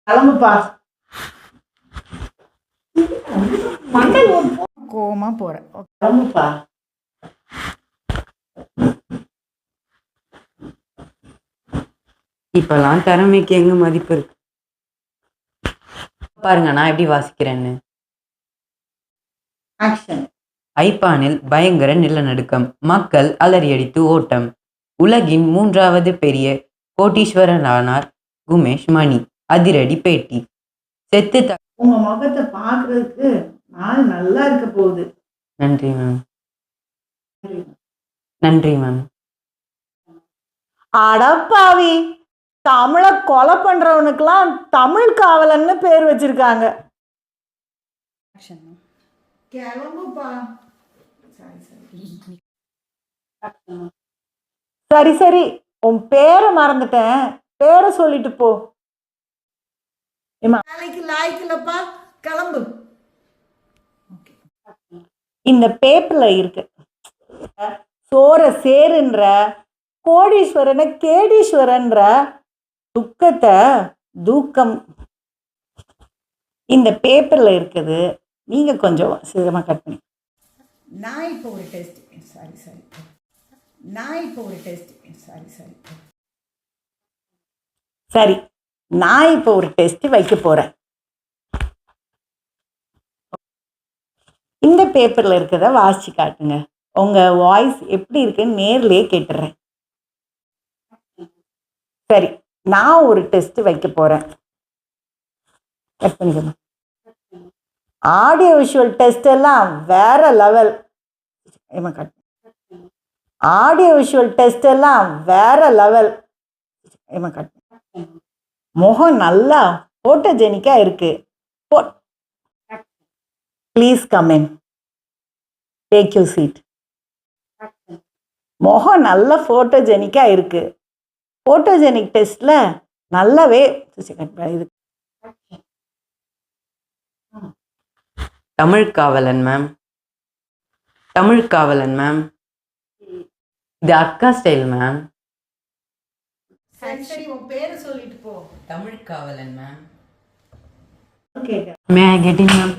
கிளம்புப்பா. மண்டல் கோவமா போறேன். கிளம்புப்பா. இப்பெல்லாம் திறமைக்கு எங்க மதிப்பு இருக்கு பாருங்க நான் எப்படி வாசிக்கிறேன்னு. ஆக்ஷன். ஐப்பானில் பயங்கர நிலநடுக்கம், மக்கள் அலறியடித்து ஓட்டம். உலகின் 3வது பெரிய கோடீஸ்வரனானார் குமேஷ் மணி. அதிரடி பேட்டி. செத்து உங்க முகத்தை பாக்குறதுக்கு நாள் நல்லா இருக்க போகுது. நன்றி மேம். நன்றி மேம். அடப்பாவி, தமிழை கொலை பண்றவனுக்கெல்லாம் தமிழ் காவலன்னு பேர் வச்சிருக்காங்க. கிளம்புப்பா. சரி சரி, உன் பேரை மறந்துட்டேன், பேரை சொல்லிட்டு போ. நாளைக்கு லாய்க்கலப்பா, கிளம்பு. இந்த பேப்பர்ல இருக்கு, சோர சேருன்ற, கோடீஸ்வரனை கேடீஸ்வரன்ற, துக்கத்தை தூக்கம் இந்த பேப்பர்ல இருக்குது. நீங்க கொஞ்சம் சீக்கிரமா கட் பண்ணி. நான் இப்போ ஒரு டெஸ்ட் சரி, நான் இப்போ ஒரு டெஸ்ட் வைக்க போறேன். இந்த பேப்பர்ல இருக்கிறத வாசிச்சு காட்டுங்க. உங்க வாய்ஸ் எப்படி இருக்குன்னு நேர்லயே கேட்டுறேன். சரி, நான் ஒரு டெஸ்ட் வைக்க போறேன். கட் பண்ணிக்கணும். ஆடியோ விஷுவல் டெஸ்ட் எல்லாம் வேற லெவல். ஆடியோ விஷுவல் டெஸ்ட் எல்லாம் வேற லெவல். முகம் நல்லா போட்டோஜெனிக்கா இருக்கு. Please come in, take you seat. முகம் நல்ல போட்டோஜெனிக்கா இருக்கு. போட்டோஜெனிக் டெஸ்ட்ல நல்லாவே இது. தமிழ் காவலன் மேம். தமிழ் காவலன் மேம். இது அக்கா ஸ்டைல் மேம். சரி, உன் பேரை சொல்லிட்டு போ. தமிழ் காவலன் ma'am. Okay, May I get in ma'am?